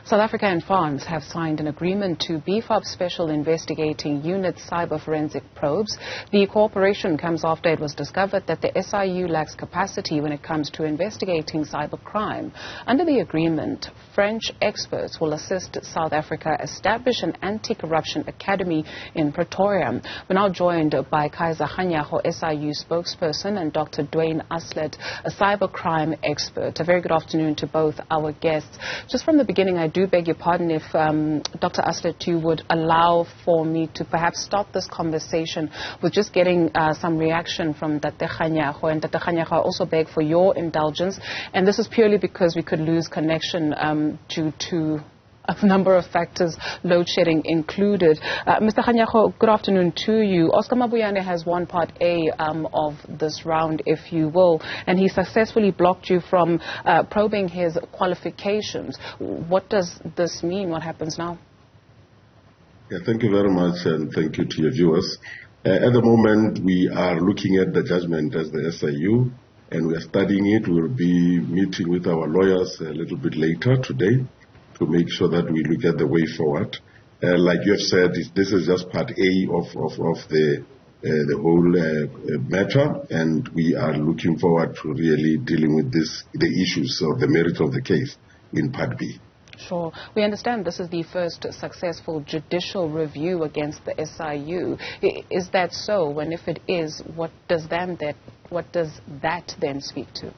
South Africa and France have signed an agreement to beef up Special Investigating Unit cyber forensic probes. The cooperation comes after it was discovered that the SIU lacks capacity when it comes to investigating cybercrime. Under the agreement, French experts will assist South Africa establish an anti-corruption academy in Pretoria. We're now joined by Kganyago, SIU spokesperson, and Dr. Duane, Aslett, a cybercrime expert. A very good afternoon to both our guests. Just from the beginning, I do beg your pardon if Dr. Aslett, you would allow for me to perhaps start this conversation with just getting some reaction from Dr. Kganyago. And Dr. Kganyago, I also beg for your indulgence. And this is purely because we could lose connection due to a number of factors, load shedding included. Mr. Kganyago, good afternoon to you. Oscar Mabuyane has won part A of this round, if you will, and he successfully blocked you from probing his qualifications. What does this mean? What happens now? Yeah, thank you very much, and thank you to your viewers. At the moment, we are looking at the judgment as the SIU, and we are studying it. We'll be meeting with our lawyers a little bit later today to make sure that we look at the way forward. Like you have said, this is just part A of the whole matter, and we are looking forward to really dealing with the issues of the merit of the case in part B. Sure. We understand this is the first successful judicial review against the SIU. Is that so? And if it is, what does that then speak to?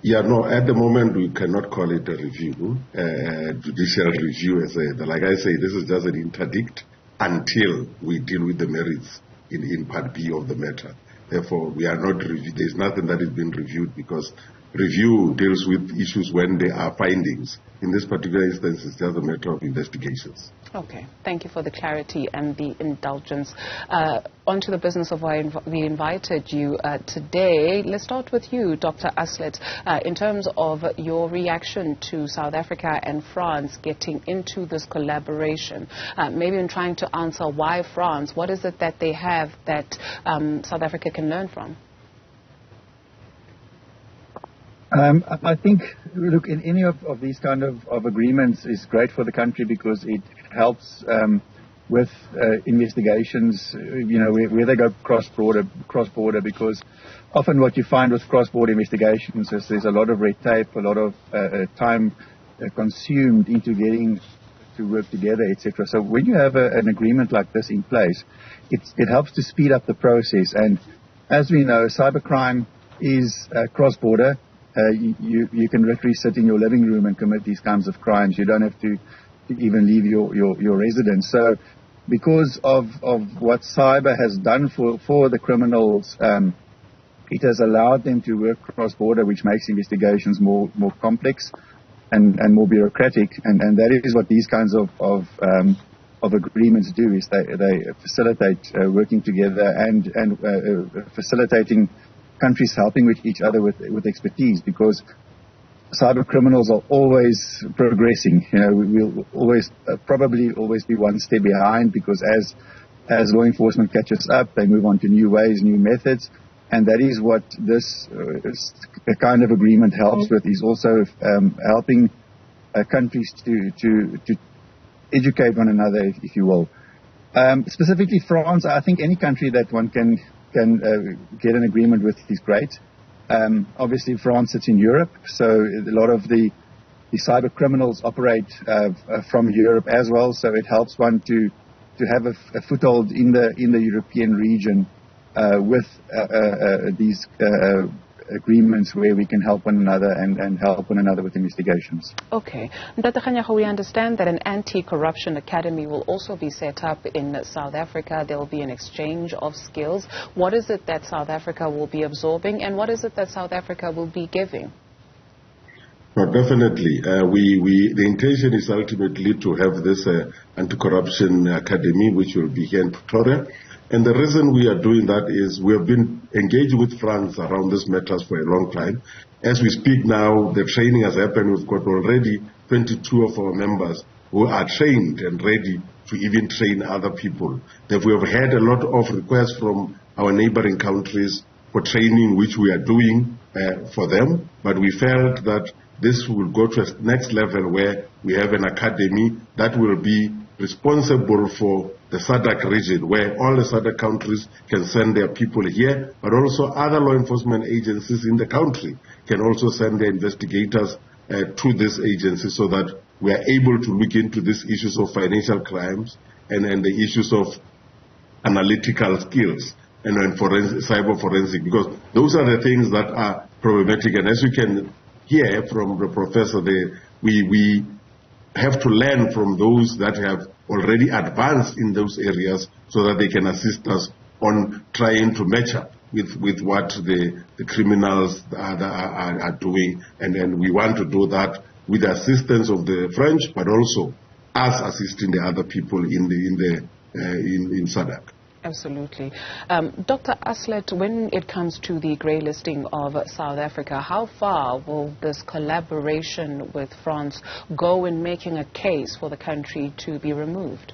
Yeah, no, at the moment we cannot call it a review, judicial review. Like I say, this is just an interdict until we deal with the merits in part B of the matter. Therefore, we are not there's nothing that is being reviewed, because review deals with issues when there are findings. In this particular instance, it's just a matter of investigations. Okay. Thank you for the clarity and the indulgence. On to the business of why we invited you today. Let's start with you, Dr. Aslett, in terms of your reaction to South Africa and France getting into this collaboration. Maybe in trying to answer why France, what is it that they have that South Africa can learn from? I think, look, in any of these kind of agreements is great for the country, because it helps with investigations, where they go cross-border, because often what you find with cross-border investigations is there's a lot of red tape, a lot of time consumed into getting to work together, etc. So when you have an agreement like this in place, it helps to speed up the process. And as we know, cybercrime is cross-border. You can literally sit in your living room and commit these kinds of crimes. You don't have to even leave your residence. So because of what cyber has done for the criminals, it has allowed them to work cross-border, which makes investigations more complex and more bureaucratic. And that is what these kinds of agreements do, is they facilitate working together and facilitating countries helping with each other with expertise, because cyber criminals are always progressing. We'll probably always be one step behind, because as law enforcement catches up, they move on to new ways, new methods, and that is what this kind of agreement helps with, is also helping countries to educate one another, if you will. Specifically France, I think any country that one can get an agreement with is great. Obviously, France sits in Europe, so a lot of the cyber criminals operate from Europe as well. So it helps one to have a foothold in the European region with these agreements where we can help one another and help one another with investigations. Okay. Dr. Kganyago, we understand that an anti-corruption academy will also be set up in South Africa. There will be an exchange of skills. What is it that South Africa will be absorbing, and what is it that South Africa will be giving? No, definitely. The intention is ultimately to have this anti-corruption academy, which will be here in Pretoria. And the reason we are doing that is we have been engaged with France around these matters for a long time. As we speak now, the training has happened. We've got already 22 of our members who are trained and ready to even train other people. We have had a lot of requests from our neighboring countries for training, which we are doing for them. But we felt that this will go to a next level where we have an academy that will be responsible for the SADC region, where all the SADC countries can send their people here, but also other law enforcement agencies in the country can also send their investigators to this agency, so that we are able to look into these issues of financial crimes and the issues of analytical skills and cyber forensic, because those are the things that are problematic. And as you can hear from the professor, we have to learn from those that have already advanced in those areas, so that they can assist us on trying to match up with what the criminals are doing. And then we want to do that with the assistance of the French, but also us assisting the other people in SADC. Absolutely. Dr. Aslett, when it comes to the grey listing of South Africa, how far will this collaboration with France go in making a case for the country to be removed?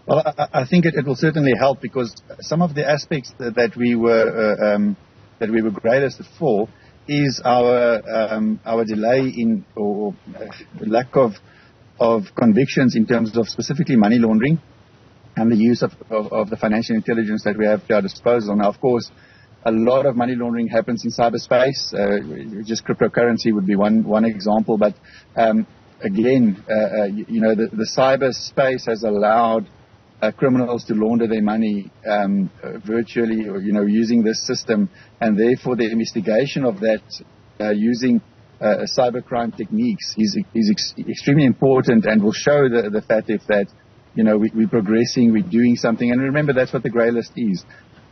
Well, I think it will certainly help, because some of the aspects that we were grey listed for is our delay in, or lack of convictions in terms of specifically money laundering and the use of the financial intelligence that we have at our disposal. Now, of course, a lot of money laundering happens in cyberspace. Just cryptocurrency would be one example. But again, the cyberspace has allowed criminals to launder their money virtually, or using this system, and therefore the investigation of that using cybercrime techniques is extremely important, and will show the fact that we're progressing, we're doing something. And remember, that's what the grey list is.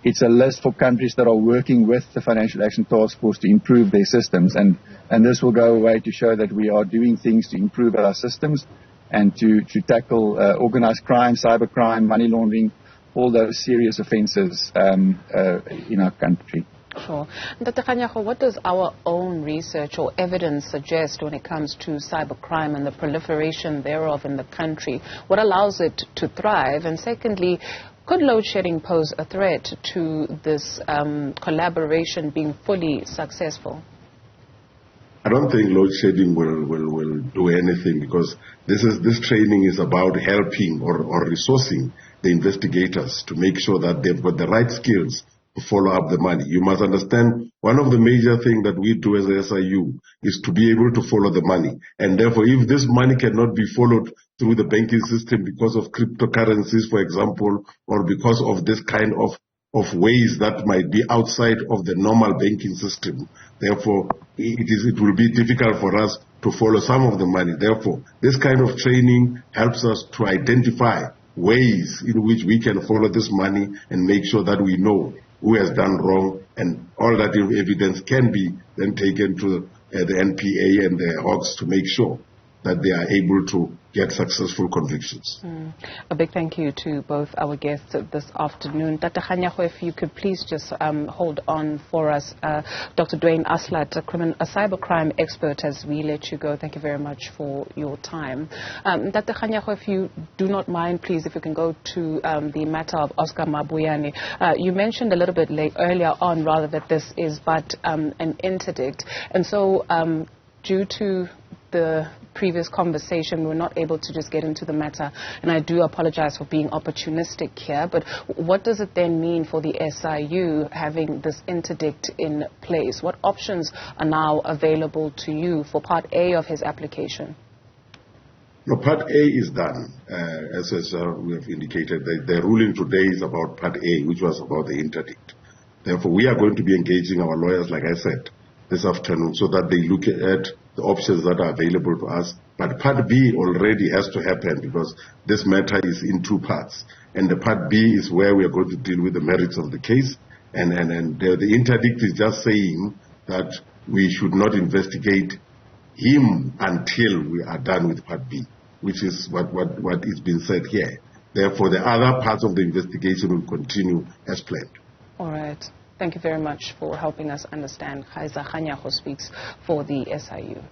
It's a list for countries that are working with the Financial Action Task Force to improve their systems. And this will go away to show that we are doing things to improve our systems and to tackle organized crime, cybercrime, money laundering, all those serious offenses in our country. Sure. Dr. Kganyago, what does our own research or evidence suggest when it comes to cybercrime and the proliferation thereof in the country? What allows it to thrive? And secondly, could load shedding pose a threat to this collaboration being fully successful? I don't think load shedding will do anything, because this training is about helping or resourcing the investigators to make sure that they've got the right skills to follow up the money. You must understand, one of the major things that we do as a SIU is to be able to follow the money. And therefore, if this money cannot be followed through the banking system because of cryptocurrencies, for example, or because of this kind of ways that might be outside of the normal banking system, therefore, it will be difficult for us to follow some of the money. Therefore, this kind of training helps us to identify ways in which we can follow this money and make sure that we know who has done wrong, and all that evidence can be then taken to the NPA and the Hawks to make sure that they are able to get successful convictions. A big thank you to both our guests this afternoon. Dr. Kganyago, if you could please just hold on for us. Dr. Duane Aslett, a cybercrime expert, as we let you go. Thank you very much for your time. Dr. Kganyago, if you do not mind, please, if you can go to the matter of Oscar Mabuyane. You mentioned a little bit earlier on, that this is but an interdict. And so due to the previous conversation, we're not able to just get into the matter, and I do apologize for being opportunistic here, but what does it then mean for the SIU having this interdict in place? What options are now available to you for Part A of his application? No, Part A is done. As we have indicated, the ruling today is about Part A, which was about the interdict. Therefore, we are going to be engaging our lawyers, like I said, this afternoon, so that they look at the options that are available to us. But Part B already has to happen, because this matter is in two parts. And the Part B is where we are going to deal with the merits of the case. And the interdict is just saying that we should not investigate him until we are done with Part B, which is what is being said here. Therefore, the other parts of the investigation will continue as planned. All right. Thank you very much for helping us understand. Kaizer Kganyago speaks for the SIU.